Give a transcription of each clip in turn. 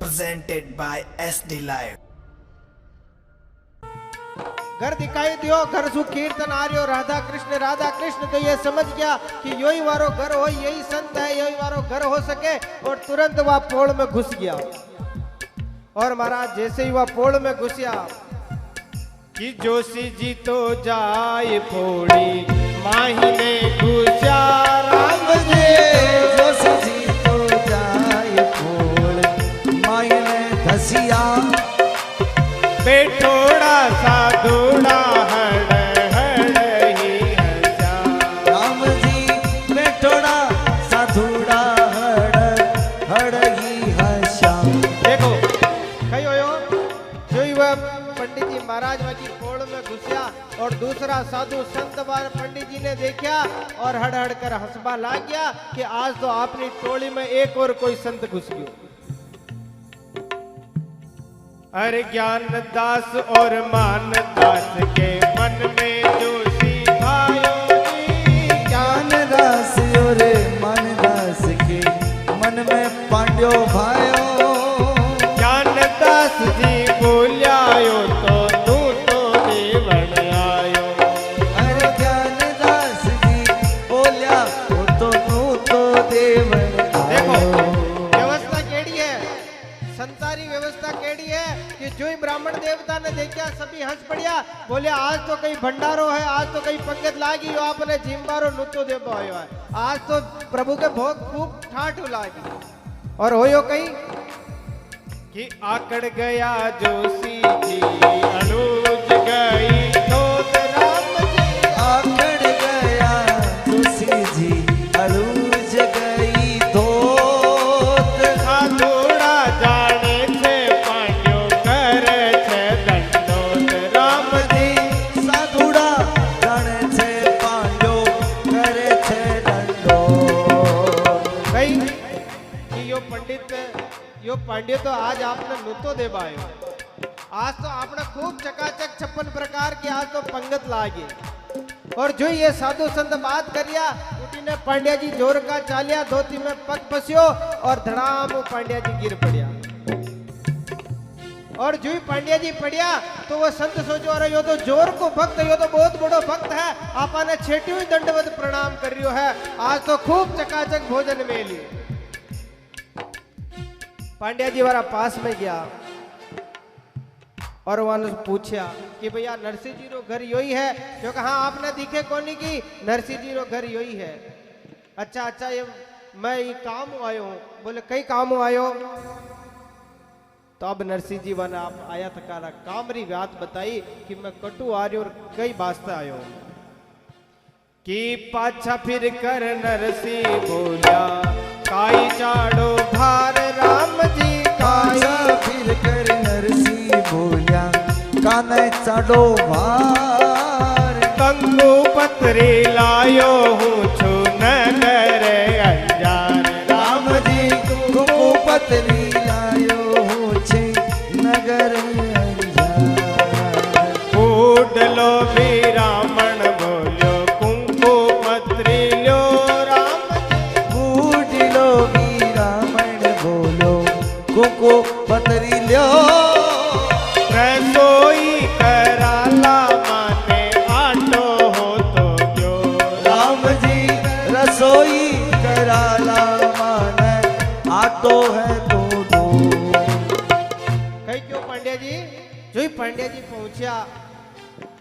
presented by SD Live। घर दिखाई दियो, घर सु कीर्तन आ रही हो, राधा कृष्ण। तो ये समझ गया कि यही वारो घर हो, यही संत है, यही वारो घर हो सके। और तुरंत वह पोल में घुस गया। और महाराज जैसे ही वह पोल में घुसिया कि जोशी जी तो जाए फोड़ी माही ने घुसा राम जी। जोशी जी तो जाए फोड़ माही ने धसिया बेठोड़ा साधुड़ा हड़ हड़ ही हंसा। राम जी बेठोड़ा साधुड़ा हड़ ही हंसा। देखो कही होयो जो वह पंडित जी महाराज की पोड़ में घुसिया और दूसरा साधु संत बार पंडित जी ने देखा और हड़ हड़ कर हंसबा लाग गया कि आज तो अपनी टोली में एक और कोई संत घुस गयो। अरे ज्ञान दास और मान दास के मन में जोशी भायो जी। ज्ञान दास और मन दास के मन में पांड्यो भायो। ज्ञान दास जी बोलियायो तो तू तो देवण आयो। अरे ज्ञान दास जी बोलिया तो तू तो देवण देखो आयो। व्यवस्था केड़ी है, संतारी व्यवस्था केड़ी है कि जो ही ब्राह्मण देवता ने देखा सभी हंस पड़िया, बोले आज तो कहीं भंडारो है, आज तो कहीं पंगत लागी हो, आपने जिम्बारो नुतो देबो आयो है, आज तो प्रभु के भोग खूब ठाठ लागी। और होयो कहीं कि आकड़ गया जोशी जी अनुज गई धोत राम जी। आकड़ गया जोशी जी अलूज गई धोत। साधुड़ा जाने छे पांड्यो करे छे दंडोत राम जी। साधुड़ा जाने छे पांड्यो करे छे दंडोत। भाई कि यो पांड्य तो आज आपने नुतो देवायो, आज तो आपने खूब चकाचक 56 प्रकार की आज तो पंगत लागी। और जो ये साधु संत बात करिया उठीने पांड्या जी जोर का चालिया, धोती में पग फस्यो और धड़ाम पांड्या जी गिर पड़िया। और जो ही पांड्या जी पड़िया तो वो संत सोचो अरे यो तो जोर को भक्त, यो तो बहुत बड़ो भक्त है, आपने छेटियो ही दंडवत प्रणाम कर रियो है, आज तो खूब चकाचक भोजन में ली। पांड्या जी वाला पास में गया और वहां पूछा कि भैया नरसिंह जी रो घर योही है? जो कहा आपने दिखे कोनी की नरसिंह जी रो घर योही है। अच्छा ये मैं ये काम आयो हूं। बोले कई काम आयो? तो अब नरसिंह जी वाला आप आया थकारा कामरी बात बताई कि मैं कटु आ रही और कई वास्ते आयो हूं। कि पाछा फिर कर नरसिंह बोलिया काई चाड़ो भार राम जी। पाछा फिर कर नरसिंह बोलिया काने चाड़ो भार। कंगू पत्री लायो हूँ छु नगर अंजार राम जी कंगू पत्री लायो हूँ छे नगर अंजार। फूडलो भी रावण बोलो कुंकू पत्री लो राम जी। फूडलो भी रावण बोलो कुंकू पत्री लो। रसोई कराला माने आटो हो तो क्यों राम जी रसोई कराला माने आटो है तो दो। कहीं क्यों पांड्या जी? जो ही पांड्या जी पहुंचा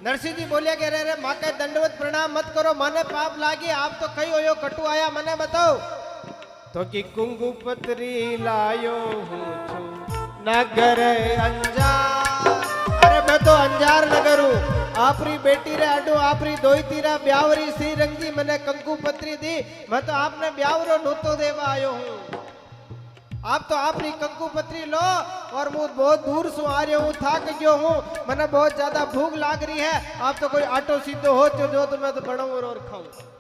नरसिंह जी बोलिया कह रहे माँ का दंडवत प्रणाम मत करो, माने पाप लागी, आप तो कहीं हो कटु आया, मने बताओ। तो कि कुंगू पत्री लायो हूँ छु नगर अंजार। अरे मैं तो अंजार नगर हूँ, आपरी बेटी रे अडो आपरी दोई तीरा ब्यावरी श्री रंगी मैंने कंकु पत्री दी, मैं तो आपने ब्यावरो नोतो देवा आयो हूँ। आप तो आपरी कंकु पत्री लो और मैं बहुत दूर से आ रहा हूँ, थक गयो हूँ, मैंने बहुत ज्यादा भूख लाग रही है, आप तो कोई आटो सीधो हो जो तो मैं तो बनाऊं और खाऊं।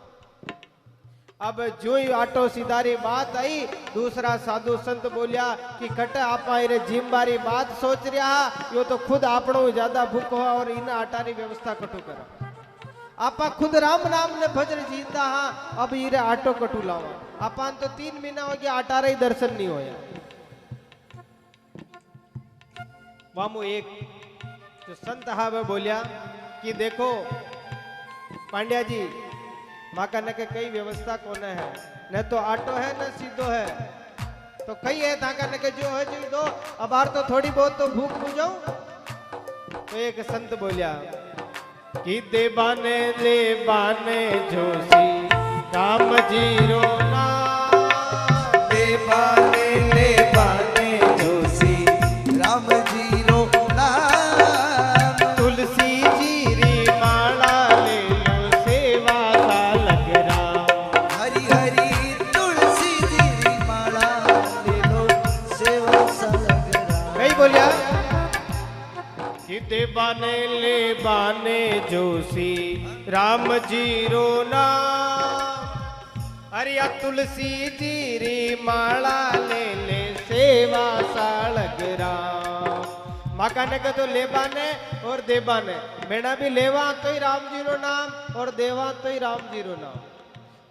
अब जो ही आटो सीधारी बात आई, दूसरा साधु संत बोलिया कि कट आप रे जिम्बारी बात सोच रहा, यो तो खुद आपनो ज्यादा भूख हो और इन आटारी व्यवस्था कटू करा। आपा खुद राम नाम ने भजन जीता हाँ, अब हीरे आटो कटू लावा। अपन तो 3 महीना हो गया आटारा ही दर्शन नहीं होया। वामो एक जो संत हा वह बोलिया कि देखो पांड्या जी माका न के कई व्यवस्था कोने है, न तो ऑटो है न सीधो है, तो कई है ताका न के जो है जो दो, अब आर तो थोड़ी बहुत तो भूख बुझाऊं। तो एक संत बोलिया कि देवाने देवाने जोशी राम जीरो नाम, देवाने देवाने जोशी राम जीरो नाम, तुलसी जी री माला ले लो सेवा का लग राम, हरि हरि तुलसी जी री माला ले लो सेवा सा लग राम। कई बोलिया कि देवाने ले बाने जोशी राम जीरो नाम, अरे या तुलसी जी री माला ले सेवा सालग राम। माका ने कहा तो लेबाने और देबाने, मेरा भी लेवा तो ही राम जी रो नाम और देवा तो ही राम जी रो नाम,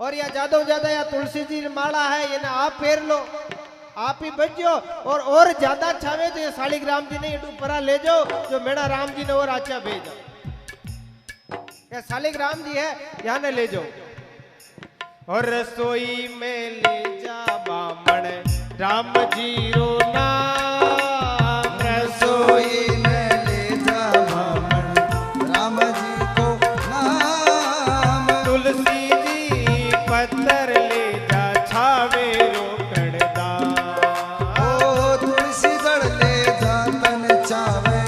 और या ज्यादा ज्यादा या तुलसी जी माला है ये ना आप फेर लो, आप ही बच जाओ, और ज्यादा छावे तो ये शालिग्राम जी ने ये परा ले जाओ जो मेरा राम जी ने और आचा भेजा, ये शालिग्राम जी है यहाँ ने ले जाओ, और रसोई में ले जा बामण राम जी रो नाम, रसोई में ले जा बामण राम जी को नाम, तुलसी जी पत्थर ले जा छावे रोकड़ दाम, ओ तुलसी दड़ ले जा तन चावे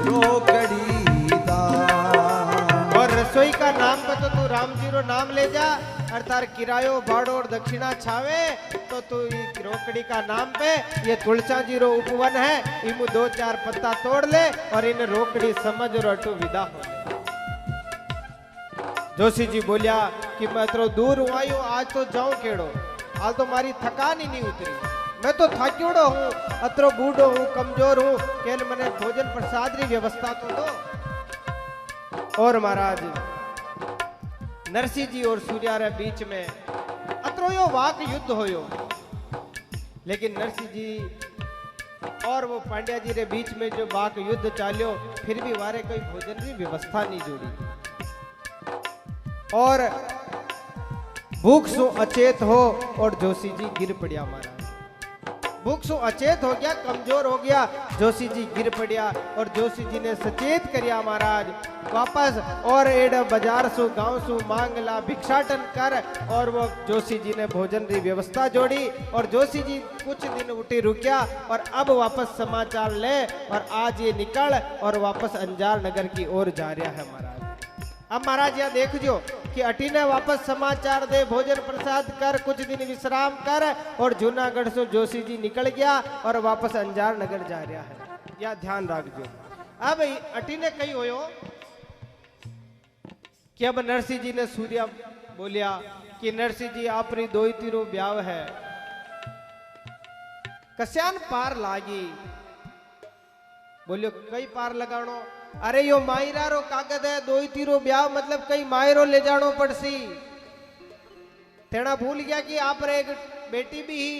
रोकड़ी दाम, और रसोई का नाम पे तो तू राम जी रो नाम ले जा, और तार किरायो भाड़ो और दक्षिणा छावे तो तू रोकड़ी का नाम पे ये तुलसा जी रो उपवन है, इमु 2-4 पत्ता तोड़ ले और इन रोकड़ी समझ और अटू विदा हो ले। जोशी जी बोलिया कि मैं तो दूर हूँ आयो, आज तो जाऊं केड़ो, आज तो मारी थकान ही नहीं उतरी, मैं तो थक्योड़ो हूँ, अतरो बूढ़ो हूँ, कमजोर हूँ, केल मने भोजन प्रसाद री व्यवस्था तो दो। और महाराज नरसिंह जी और सूर्या रे बीच में अत्रोयो वाक युद्ध होयो, लेकिन नरसिंह जी और वो पांड्या जी रे बीच में जो वाक युद्ध चालियो, फिर भी वारे कोई भोजन की व्यवस्था नहीं जोड़ी, और भूख सु अचेत हो और जोशी जी गिर पड़िया महाराज, भूख सु अचेत हो गया, कमजोर हो गया, जोशी जी गिर पड़िया, और जोशी जी ने सचेत करिया महाराज वापस, और एड बाजार सु गांव सु मांगला भिक्षाटन कर, और वो जोशी जी ने भोजन की व्यवस्था जोड़ी, और जोशी जी कुछ दिन उठी रुकिया, और अब वापस समाचार ले, और आज ये निकल और वापस अंजार नगर की ओर जा रहा है महाराज। अब महाराज यह देख जो कि अटी ने वापस समाचार दे, भोजन प्रसाद कर, कुछ दिन विश्राम कर, और जूनागढ़ से जोशी जी निकल गया और वापस अंजार नगर जा रहा है, या ध्यान रखजो। अब अटी ने कही होयो कि अब नरसिंह जी ने सूर्या बोलिया कि नरसिंह जी आपरी दो ही तीरो ब्याह है, कस्यान पार लागी, बोलियो कई पार लगानो, अरे यो मायरा रो कागज है, दो ही तीरो ब्याह मतलब कई मायरो ले जानो पड़सी, तेना भूल गया कि आप रे एक बेटी भी ही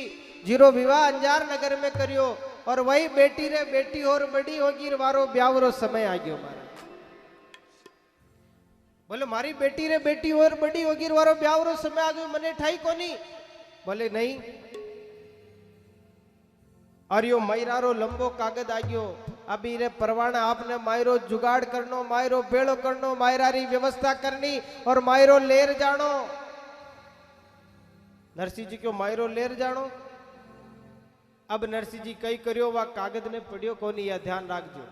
जीरो विवाह अंजार नगर में करियो, और वही बेटी रे बेटी और बड़ी होगी वारो ब्याह रो समय आ गयो मारा, बोले मारी बेटी रे बेटी और बड़ी होगी वारो ब्याह रो समय आ गयो, मने ठाई कोनी, बोले नहीं, और यो मायरा रो लंबो कागज आ गयो, अभी रे परवाना आपने मायरो जुगाड़ करनो, मायरो बेड़ो करनो, मायरा री व्यवस्था करनी और मायरो लेर जानो, नरसिंह जी क्यों मायरो लेर जानो। अब नरसिंह जी कई करियो वा कागज ने पढ़ियो कोनी, या ध्यान रखजो,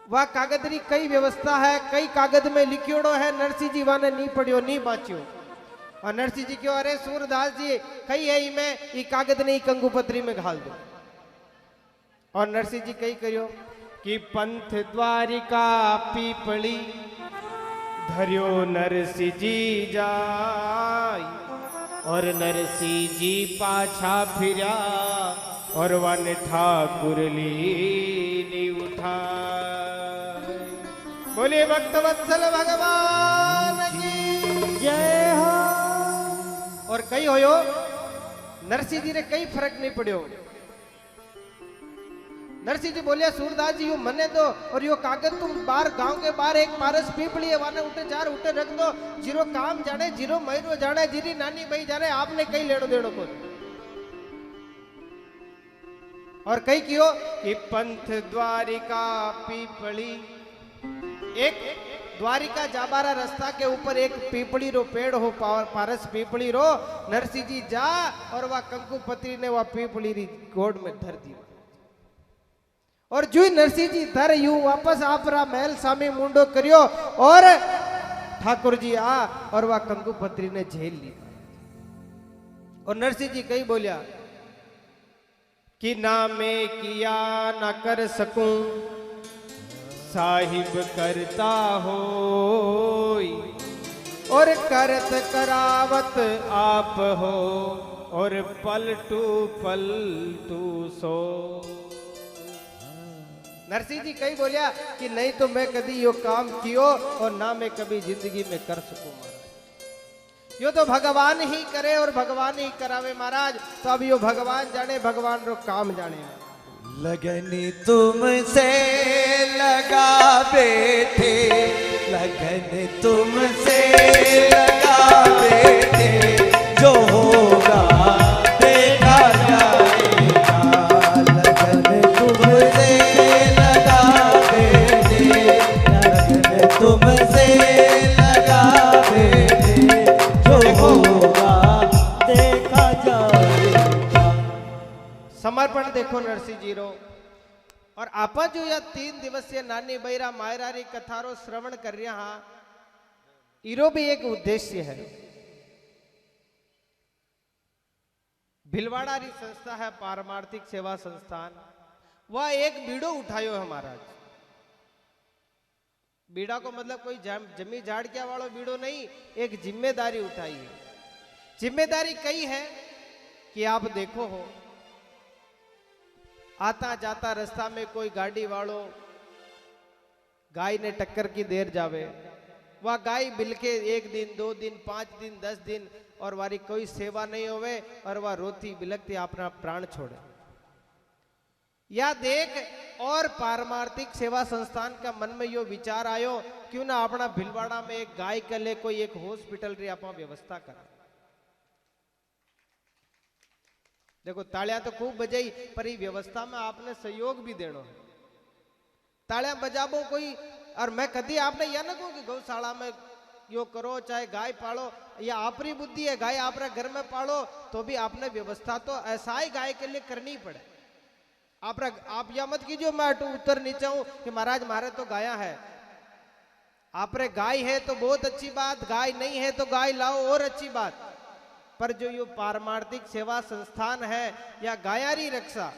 वह कागज री कई व्यवस्था है, कई कागज में लिखियोड़ो है, नरसिंह जी वाने नहीं पढ़ियो नहीं बाँचियो, और नरसिंह जी क्यों अरे सूरदास जी कई है इमे ई कागज ने कंगुपत्री में घाल दो, और नरसिंह जी कई करियो कि पंथ द्वारिका पीपली धरियो नरसिंह जी जाय, और नरसिंह जी पाछा फिरा और वन ठाकुर ली उठा। बोले भक्त वत्सल भगवान की जय हो। और कई होयो नरसिंह जी ने कई फर्क नहीं पड़ियो, नरसिंह जी बोलिया सूरदास जी, यू मने दो और यो कागज तुम बाहर गांव के बाहर एक पारस पीपली है वाने उठे चार उठे रख दो, जीरो काम जाने जीरो महीनो जाने जीरी नानी भाई जाने, आपने कई लेड़ो देड़ो को। और कई कियो कि पंथ द्वारिका पीपली, एक द्वारिका जाबारा रास्ता के ऊपर एक पीपली रो पेड़ हो, पारस पीपली रो, नरसिंह जी जा और वह कंकुपत्री ने वह पीपली री गोड़ में धर दी। और जो नरसिंह जी धर यू वापस आपरा महल सामी मुंडो करियो और ठाकुर जी आ और वह कंकुपत्री ने झेल ली। और नरसिंह जी कई बोलिया कि ना मैं किया ना कर सकूं, साहिब करता होई, और करत करावत आप हो, और पलटू पलटू सो। नरसिंह जी कई बोलिया कि नहीं तो मैं कभी यो काम कियो और ना मैं कभी जिंदगी में कर सकूं महाराज, यो तो भगवान ही करे और भगवान ही करावे महाराज। तो अब यो भगवान जाने, भगवान रो काम जाने। लगन तुमसे लगा बेटे, लगन तुमसे लगा बेटे, जो होगा देखा जाएगा। लगन तुमसे लगा बेटे, लगन तुमसे लगा बेटे, जो होगा देखा जाएगा। समर्पण देखो नरसिंह जी रो। और आपा जो या 3 दिवसीय नानी बैरा मायरारी कथारो श्रवण कर रहा, इरो भी एक उद्देश्य है। भिलवाड़ा री संस्था है पारमार्थिक सेवा संस्थान, वह एक बीड़ो उठायो है महाराज। बीड़ा को मतलब कोई जमी झाड़ क्या वालों बीड़ो नहीं, एक जिम्मेदारी उठाई है। जिम्मेदारी कई है कि आप देखो हो, आता जाता रास्ता में कोई गाड़ी वालों गाय ने टक्कर की देर जावे, वह गाय बिलके 1 दिन 2 दिन 5 दिन 10 दिन और वारी कोई सेवा नहीं होवे और वह रोती बिलकती अपना प्राण छोड़े। या देख और पारमार्थिक सेवा संस्थान का मन में यो विचार आयो, क्यों ना अपना भिलवाड़ा में एक गाय के लिए कोई एक हॉस्पिटल री आप व्यवस्था करा। देखो तालियां तो खूब बजाई, पर ये व्यवस्था में आपने सहयोग भी देना है। तालियां बजाबो कोई, और मैं कभी आपने यह ना कहूं कि गौशाला में यो करो चाहे गाय पालो, या आपरी बुद्धि है गाय आप घर में पालो, तो भी आपने व्यवस्था तो ऐसा ही गाय के लिए करनी पड़े। आप यह मत कीजिए मैं उत्तर नीचे हूं कि महाराज मारे तो गाया है, आप रे गाय है तो बहुत अच्छी बात, गाय नहीं है तो गाय लाओ और अच्छी बात। पर जो यो पारमार्थिक सेवा संस्थान है या गायारी रक्षा,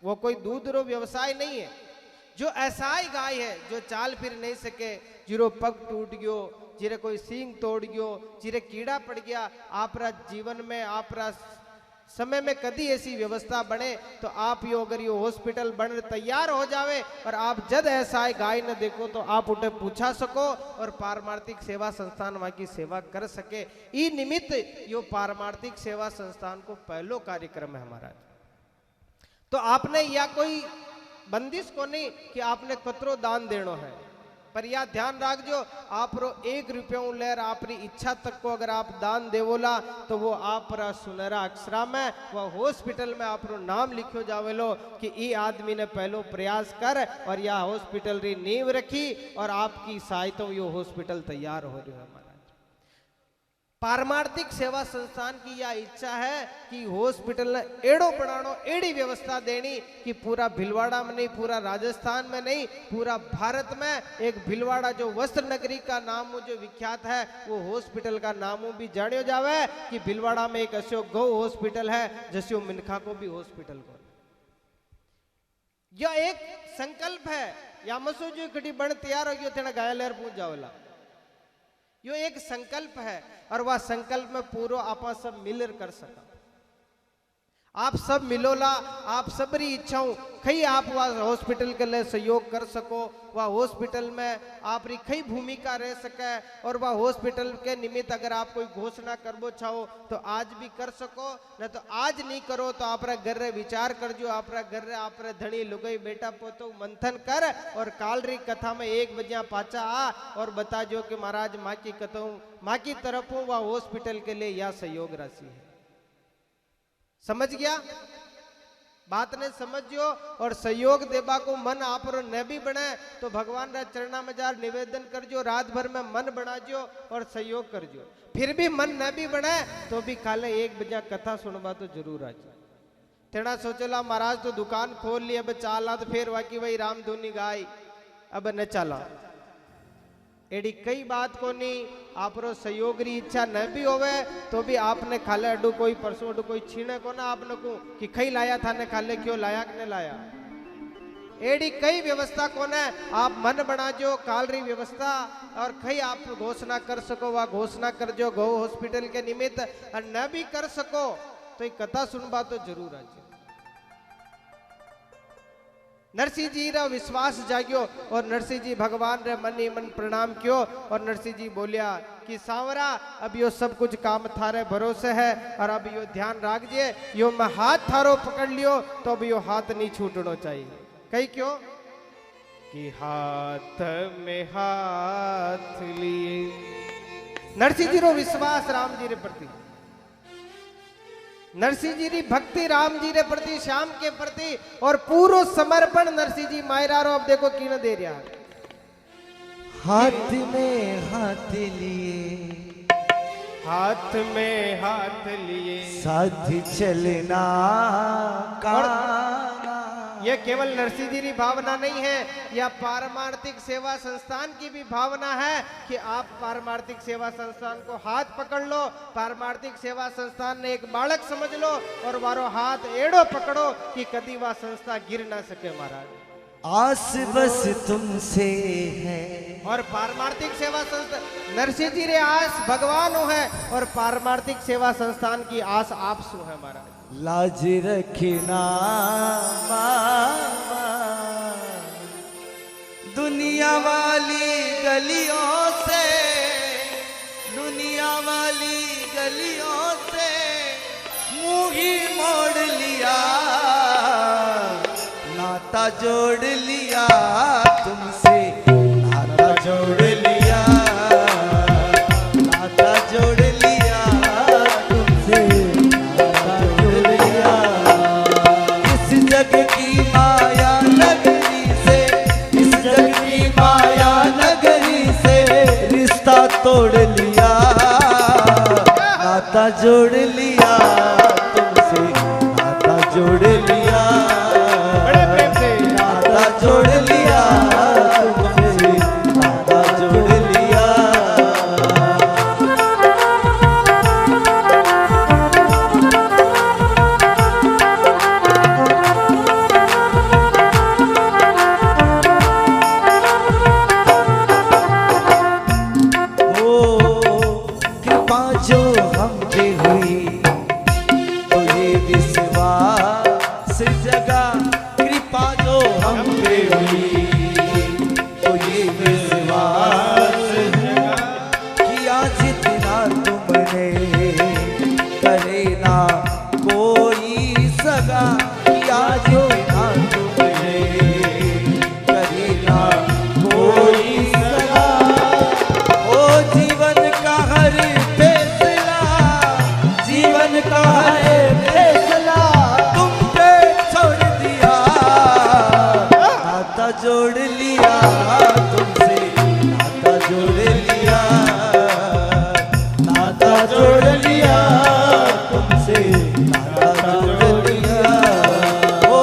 वो कोई दूध रो व्यवसाय नहीं है। जो ऐसा ही गाय है जो चाल फिर नहीं सके, जिरो पग टूट गयो, जिरे कोई सींग तोड़ गयो, जिरे कीड़ा पड़ गया, आपरा जीवन में आपरा समय में कभी ऐसी व्यवस्था बने तो आप यो अगर यो हॉस्पिटल बन तैयार हो जावे और आप जद ऐसा है गाय न देखो तो आप उठे पूछा सको और पारमार्थिक सेवा संस्थान वहां की सेवा कर सके। ई निमित्त यो पारमार्थिक सेवा संस्थान को पहलो कार्यक्रम है हमारा। तो आपने या कोई बंदिश को नहीं कि आपने कतरो दान देनो है, पर यह ध्यान रखजो आप रो 1 रुपया लेर आपरी इच्छा तक को अगर आप दान देवोला तो वो आप सुनहरा अक्षरा में वह हॉस्पिटल में आप रो नाम लिखो जावेलो कि ई आदमी ने पहलो प्रयास कर और यह हॉस्पिटल री नींव रखी और आपकी सहायता यो हॉस्पिटल तैयार हो रही है। महाराज पारमार्थिक सेवा संस्थान की यह इच्छा है कि हॉस्पिटल ने एड़ो बनानो, एड़ी व्यवस्था देनी कि पूरा भिलवाड़ा में नहीं, पूरा राजस्थान में नहीं, पूरा भारत में एक भिलवाड़ा जो वस्त्र नगरी का नाम जो विख्यात है वो हॉस्पिटल का नाम भी जानियो जावे कि भिलवाड़ा में एक अशोक गौ हॉस्पिटल है, जस्यो मिनखा को भी हॉस्पिटल को। यह एक संकल्प है या मसो जो कटी बन तैयार हो गयो तेना गायलर पूछ जाओला, यो एक संकल्प है और वह संकल्प में पूरा आपा सब मिलकर कर सका। आप सब मिलोला, आप सबरी इच्छाओं खई आप वह हॉस्पिटल के लिए सहयोग कर सको, वह हॉस्पिटल में आप री खई भूमिका रह सके, और वह हॉस्पिटल के निमित्त अगर आप कोई घोषणा करबो चाहो तो आज भी कर सको, न तो आज नहीं करो तो आप घर रे विचार करजो, आप घर रे आप धनी लुगाई बेटा पोतो मंथन कर, और काल री कथा में 1 बजे पाचा आ और बताजो कि महाराज माँ की कथाऊं माँ की तरफों वह हॉस्पिटल के लिए यह सहयोग राशि है। समझ गया बात ने समझो, और सहयोग देबा को मन आप न भी बने तो भगवान रा चरणा में जार निवेदन करजो, रात भर में मन बनाजो और सहयोग करजो। फिर भी मन न भी बने तो भी काले 1 बजे कथा सुनवा तो जरूर आज। तेना सोचला महाराज तो दुकान खोल ली, अब चाला तो फिर वाकी वही राम धुनी गाय अब न चला, एडी कई बात को नहीं। आप सहयोग री इच्छा न भी होवे तो भी आपने खाले अडू कोई परसों अडू कोई छीने को ना आपने को कि खई लाया था ने खाले क्यों लाया ने लाया, एडी कई व्यवस्था को ने आप मन बना जो काल री व्यवस्था, और खई आप घोषणा कर सको वह घोषणा कर जो गौ हॉस्पिटल के निमित्त, और न भी कर सको तो एक कथा सुनबा तो जरूर आज। नरसिंह जी रा विश्वास जाग्यो और नरसिंह जी भगवान रे मन ही मन प्रणाम क्यों, और नरसिंह जी बोलिया कि सांवरा अब यो सब कुछ काम थारे भरोसे है, और अब यो ध्यान राखिए, यो मैं हाथ थारो पकड़ लियो तो अब यो हाथ नहीं छूटना चाहिए। कही क्यों कि हाथ में हाथ लिए। नरसिंह जी रो विश्वास राम जी रे प्रति, नरसिंह जी री भक्ति राम जी रे प्रति, श्याम के प्रति, और पूरा समर्पण नरसिंह जी मायरा रो अब देखो की न दे रहा। हाथ में हाथ लिए, हाथ में हाथ लिए साथ चलना का। यह केवल नरसिंह जी की भावना नहीं है, यह पारमार्थिक सेवा संस्थान की भी भावना है कि आप पारमार्थिक सेवा संस्थान को हाथ पकड़ लो, पारमार्थिक सेवा संस्थान ने एक बालक समझ लो और वारो हाथ एड़ो पकड़ो कि कभी वह संस्था गिर ना सके महाराज। आस बस तुमसे है, और पारमार्थिक सेवा संस्थान नरसिंह जी रे आस भगवान हो है, और पारमार्थिक सेवा संस्थान की आस आप सु है महाराज। लाज रखना मामा दुनिया वाली गलियों से, दुनिया वाली गलियों से मुंह ही मोड़ लिया, नाता जोड़ लिया तुमसे, नाता जोड़ लिया, नाता जोड़ लिया तुमसे, नाता जोड़ लिया। इस जग की माया नगरी से, इस जग की माया नगरी से रिश्ता तोड़ लिया, नाता जोड़ लिया तुमसे, नाता जोड़ लिया, नाता जोड़ लिया तुमसे, नाता जोड़ लिया। ओ कृपा जो हम पे हुई तो ये विश्वास जगा, कृपा जो हम पे हुई तो ये विश्वास किया जितना तुमने करे ना कोई सगा, किया जितना तुमने करे ना कोई सगा। ओ जीवन का हर फैसला, जीवन का हर फैसला तुम पे छोड़ दिया, नाता जोड़ लिया तुमसे, नाता जोड़ लिया, नाता जोड़ लिया तुमसे, नाता जोड़ लिया। ओ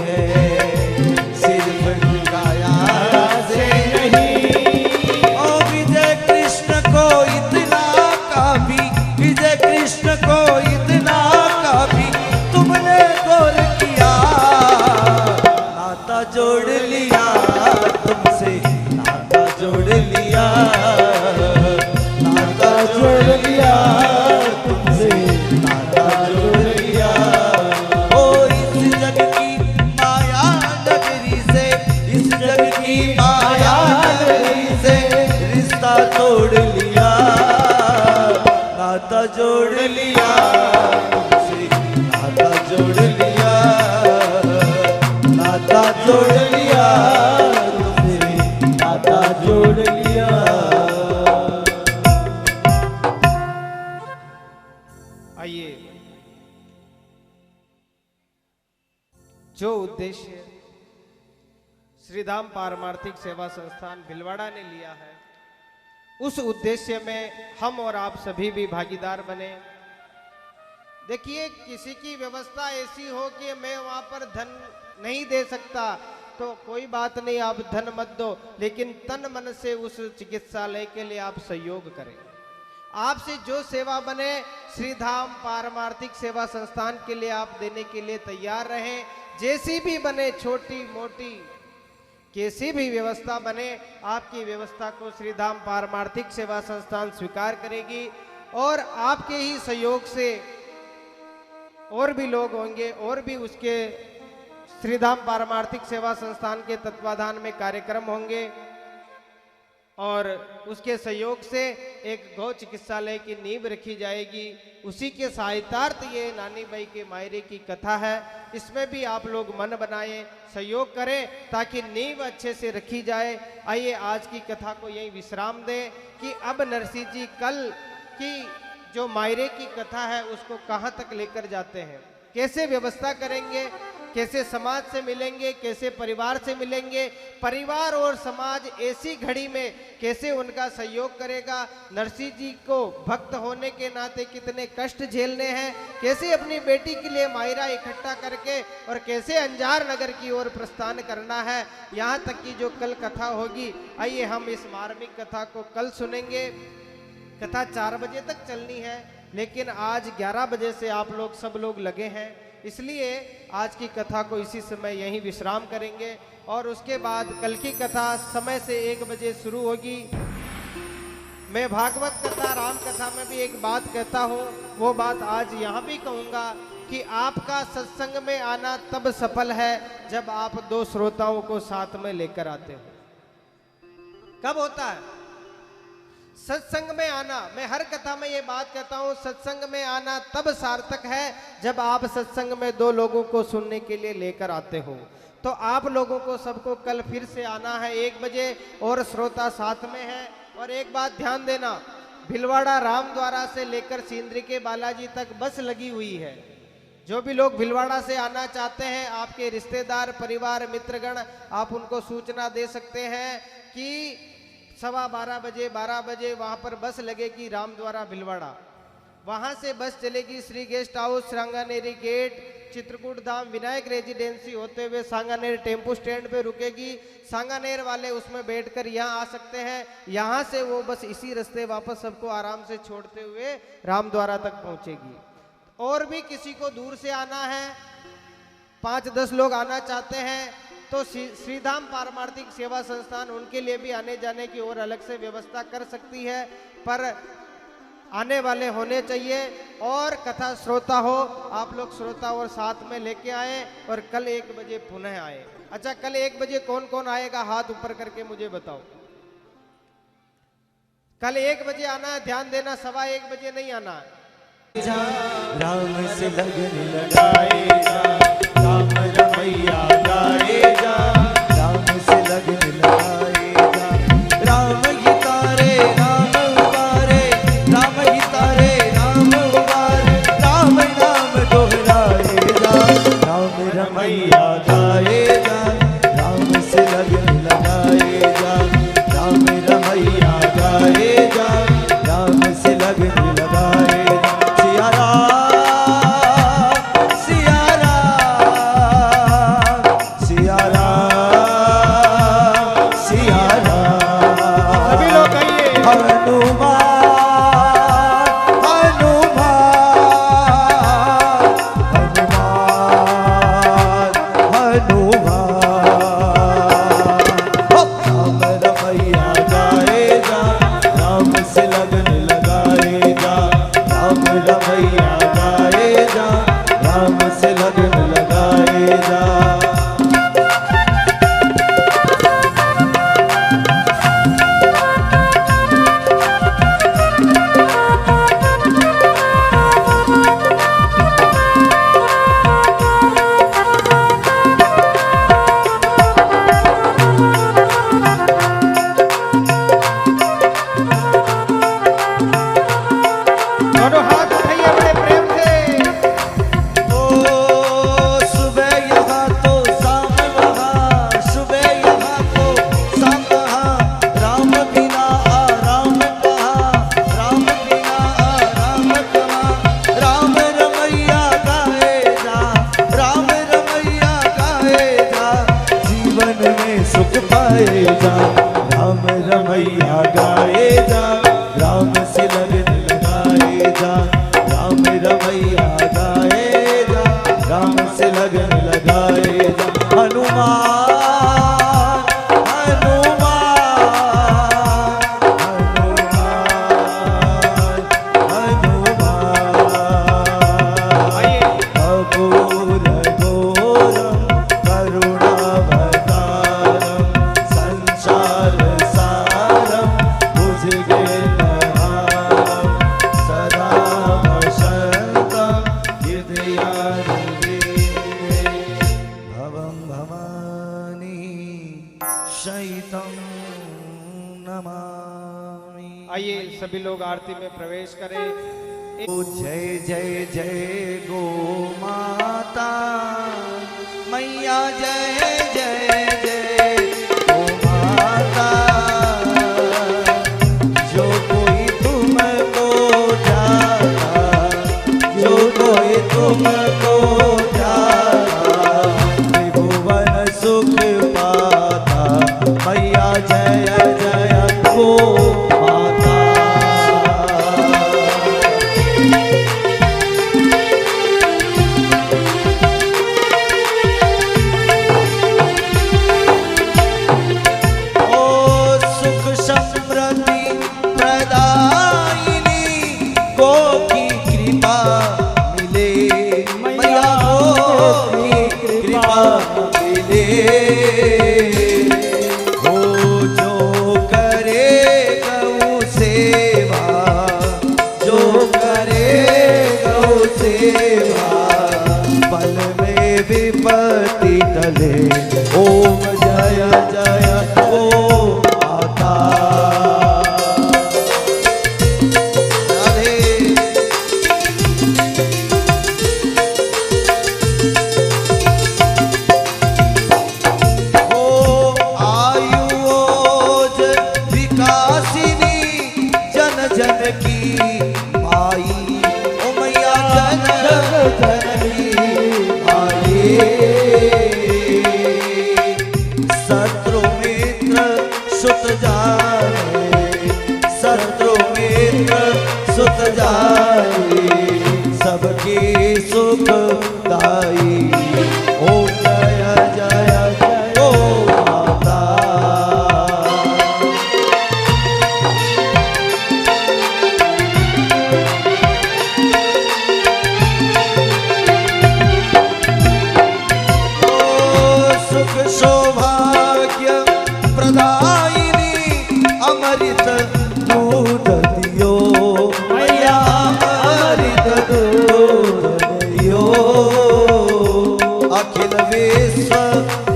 है, सिर्फ काया से नहीं। ओ विजय कृष्ण को इतना काफी, विजय कृष्ण को इतना काफी तुमने गौर किया, नाता जोड़ लिया तुमसे, नाता जोड़ लिया, नाता जोड़ लिया तुमसे, नाता जोड़ लिया। ओ इस जग की माया नगरी से, इस जग की माया नगरी से रिश्ता तोड़ लिया, नाता जोड़ लिया तुमसे, नाता जोड़ लिया, नाता जोड़ लिया तुमसे, नाता जोड़ लिया। आइए, जो उद्देश्य श्रीधाम पारमार्थिक सेवा संस्थान भिलवाड़ा ने लिया है, उस उद्देश्य में हम और आप सभी भी भागीदार बने। देखिए, किसी की व्यवस्था ऐसी हो कि मैं वहां पर धन नहीं दे सकता तो कोई बात नहीं, आप धन मत दो, लेकिन तन मन से उस चिकित्सालय के लिए आप सहयोग करें। आपसे जो सेवा बने श्रीधाम पारमार्थिक सेवा संस्थान के लिए आप देने के लिए तैयार रहें। जैसी भी बने, छोटी मोटी कैसी भी व्यवस्था बने, आपकी व्यवस्था को श्रीधाम पारमार्थिक सेवा संस्थान स्वीकार करेगी और आपके ही सहयोग से और भी लोग होंगे और भी उसके श्रीधाम पारमार्थिक सेवा संस्थान के तत्वाधान में कार्यक्रम होंगे और उसके सहयोग से एक गौ चिकित्सालय की नींव रखी जाएगी। उसी के सहायतार्थ ये नानी बाई के मायरे की कथा है। इसमें भी आप लोग मन बनाएं, सहयोग करें ताकि नींव अच्छे से रखी जाए। आइए आज की कथा को यही विश्राम दें कि अब नरसिंह जी कल की जो मायरे की कथा है उसको कहाँ तक लेकर जाते हैं, कैसे व्यवस्था करेंगे, कैसे समाज से मिलेंगे, कैसे परिवार से मिलेंगे, परिवार और समाज ऐसी घड़ी में कैसे उनका सहयोग करेगा, नरसिंह जी को भक्त होने के नाते कितने कष्ट झेलने हैं, कैसे अपनी बेटी के लिए मायरा इकट्ठा करके और कैसे अंजार नगर की ओर प्रस्थान करना है, यहाँ तक की जो कल कथा होगी। आइए हम इस मार्मिक कथा को कल सुनेंगे। कथा 4 बजे तक चलनी है, लेकिन आज 11 बजे से आप लोग सब लोग लगे हैं, इसलिए आज की कथा को इसी समय यहीं विश्राम करेंगे और उसके बाद कल की कथा समय से 1 बजे शुरू होगी। मैं भागवत कथा, राम कथा में भी एक बात कहता हूँ, वो बात आज यहाँ भी कहूँगा कि आपका सत्संग में आना तब सफल है जब आप 2 श्रोताओं को साथ में लेकर आते हो। कब होता है सत्संग में आना? मैं हर कथा में ये बात कहता हूँ, सत्संग में आना तब सार्थक है जब आप सत्संग में 2 लोगों को सुनने के लिए लेकर आते हो। तो आप लोगों को सबको कल फिर से आना है 1 बजे और श्रोता साथ में है। और एक बात ध्यान देना, भिलवाड़ा रामद्वारा से लेकर सिंदरी के बालाजी तक बस लगी हुई है। जो भी लोग भिलवाड़ा से आना चाहते हैं, आपके रिश्तेदार, परिवार, मित्रगण, आप उनको सूचना दे सकते हैं कि 12:15 बजे 12 बजे वहाँ पर बस लगेगी रामद्वारा भिलवाड़ा। वहाँ से बस चलेगी Shri guest house, Sanganeri gate, Chitrakoot Dham, Vinayak residency होते हुए सांगानेर टेम्पो स्टैंड पे रुकेगी। सांगानेर वाले उसमें बैठकर यहाँ आ सकते हैं। यहाँ से वो बस इसी रास्ते वापस सबको आराम से छोड़ते हुए रामद्वारा तक पहुँचेगी। और भी किसी को दूर से आना है, 5-10 लोग आना चाहते हैं, तो श्रीधाम पारमार्थिक सेवा संस्थान उनके लिए भी आने जाने की और अलग से व्यवस्था कर सकती है, पर आने वाले होने चाहिए और कथा श्रोता हो। आप लोग श्रोता और साथ में लेके आए और कल 1 बजे पुनः आए। अच्छा, कल 1 बजे कौन कौन आएगा? हाथ ऊपर करके मुझे बताओ। कल 1 बजे आना है, ध्यान देना, 1:15 बजे नहीं आना है। राम से लगन लगाए जा, राम रमैया गाए जा, राम से लगन लगाए जा, राम ही तारे राम उबारे, राम ही तारे राम उबारे, राम नाम दोहराए जा, राम रमैया गाए जा, राम से लगन लगाए जा, राम रमैया गाए जा, राम से लगन लगाए जा। सिया राम, राम रमैया गाए जा, राम से लगन लगाए जा, राम रमैया गाए जा, राम से लगन लगाए जा। दोनों हाथ उठाइए बड़े प्रेम से। ओ सुबह यहाँ तो शाम वहाँ, सुबह यहाँ तो शाम वहाँ, राम बिना आराम कहाँ, राम बिना आराम कहाँ। राम रमैया गाए जा, राम रमैया गाए जा, जीवन में सुख पाए जा। राम रमैया गाए जा, राम से लगन लगाए जा, राम रमैया गाए जा, राम से लगन लगाए जा। हनुमान हनुमान हनुमान हनुमान अघोर घोरम करुणावतारम संसार सारम भुजगेन्द्रहारम सदा वसन्तं हृदयारविन्दे भवं भवानी शयितं नमामि। आइए सभी लोग आरती में प्रवेश करें। ओ जय जय जय गो माता मैया, जय जय जय गो माता। जो कोई तुमको जाता, जो कोई तुमको जाता, त्रिभुवन सुख पाता। मैया जय जय गो माता। ओ सुख समृद्धि प्रदायिनी, को की कृपा मिले मैया, को की कृपा मिले। हो जो करे गौ सेवा, जो करे गौ सेवा, पल में विपत्ति टले। ओम जय जय गो माता। राधे। ओ आयुओज विकासिनी, जन जन की माई। ओ मैया जन जन की माई। शत्रु मित्र सुत जाए, शत्रु मित्र सुत जाए, सबकी सुखदाई। ओ जय जय जय गो माता। ओ सुख सौभाग्य प्रदायिनी, अमृत दूध दियो मैया, अमृत दूध दियो। अखिल विश्व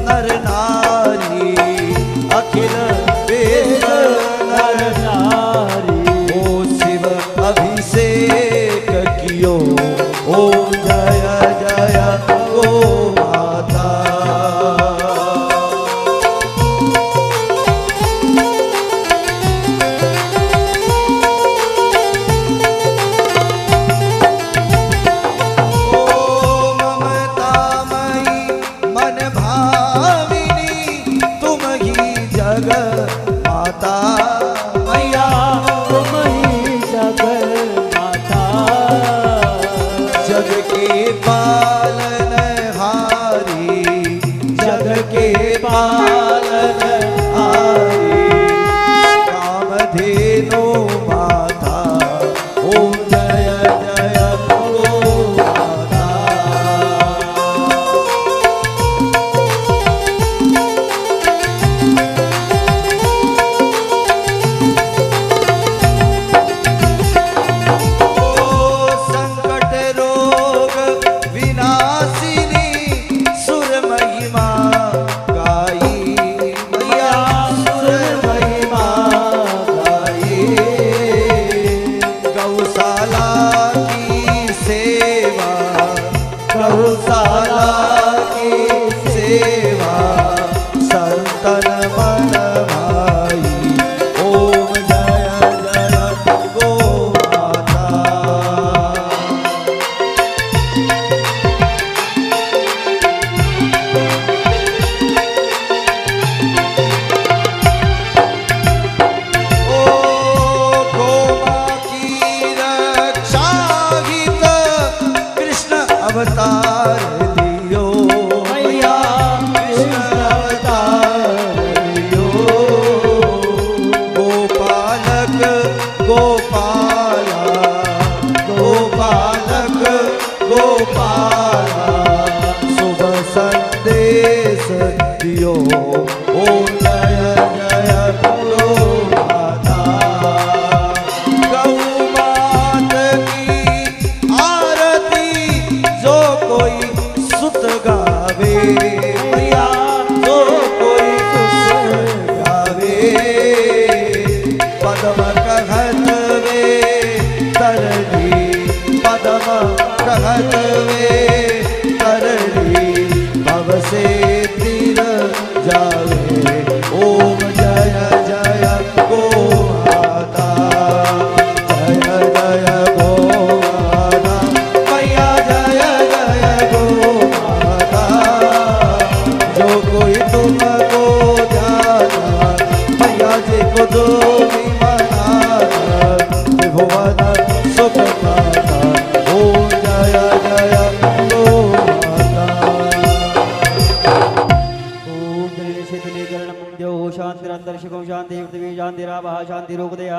नर नारी, अखिल विश्व नर नारी। ओ शिव अभिषेक कियो, ओम जय जय गो माता। के पालन हारी कामधेनु माता ओम जय जय गो माता। संकट रोग विनाशिनी सुर महिमा गाई मैया सुर महिमा गाई। गौशाला की सेवा गौशाला की सेवा संतन मन भाई ओम जय जय गो माता। ओ गोमा की रक्षा हित कृष्ण अवतार दियो मैया कृष्ण अवतार दियो। गोपालक गोपाला गोपालक गोपाला शुभ संदेश दियो ओम जय जय गो माता। गौ मात की आरती जो कोई सुत गावे मैया जो कोई सुत गावे पद्म कहत वे तरली पद्म कहत वे तरली भव से तीर जावे ओम जय जय गो माता। जय जय गो माता मैया जय जय गो माता। जो कोई तुमको जाना मैया जी को जो भी मनाना त्रिभुवन सुख पाता ओम जय जय गो माता। ओम शीतलीकरणं द्यो शान्तिरन्तरिक्षं शान्तिः पृथिवी शान्तिरापः शान्तिरोगदया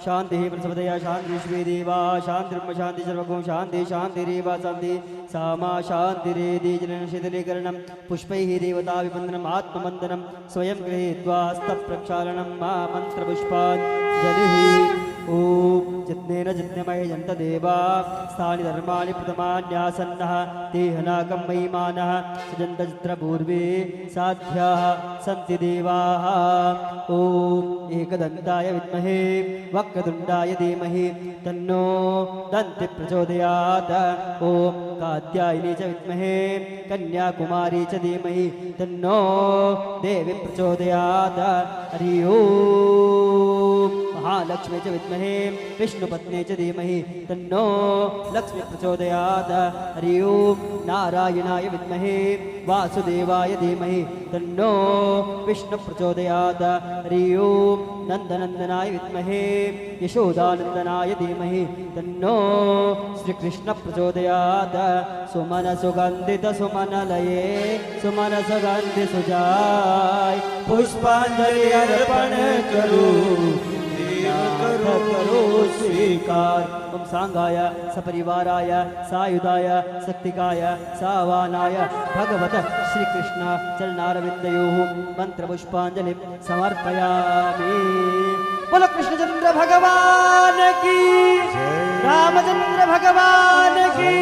शान्तिः प्रसवदया शान्तिश्वे देवा शान्तिर्ब्रह्म शान्ति सर्वगुं शान्ति शान्तिरेव शान्ति सामा शान्तिरेधि जनन शीतलीकरणं पुष्पैः देवताभिवन्दनम् आत्मवन्दनं स्वयं गृहीत्वा हस्तप्रक्षालनं मा मन्त्रपुष्पाञ्जलिः। ओम जितनेन जितमय जंत देवा स्थानि धर्माणि प्रथमान्यासन्नः तेहनाकं महिमानः सजन्त चित्रपूर्वे साध्याः सन्ति देवाः। ओम एकदन्ताय विद्महे वक्रतुण्डाय धीमहि तन्नो दन्ति प्रचोदयात्। ओम कात्यायनी च विद्महे कन्याकुमारी च धीमहि तन्नो देवी प्रचोदयात्। हरि ओम महालक्ष्मी च विद्महे विष्णुपत्नी च धीमहि तन्नो लक्ष्मी प्रचोदयात्। हरि ओम नारायणाय विद्महे वासुदेवाय धीमहि तन्नो विष्णु प्रचोदयात्। हरि ओम नंदनंदनाय विद्महे यशोदानंदनाय धीमहि तन्नो श्रीकृष्ण प्रचोदयात्। सुमन सुगंधित सुमनलये सुमन सुगंधि सुजाय पुष्पांजलि अर्पण करूं करो स्वीकार। ओम सांगाय सपरिवाराय सायुधाय शक्तिकाय सावानाय भगवत श्री कृष्ण चरणारविंदयोः मंत्रपुष्पांजलि समर्पयामि। बोलो कृष्णचंद्र भगवान की रामचंद्र भगवान की।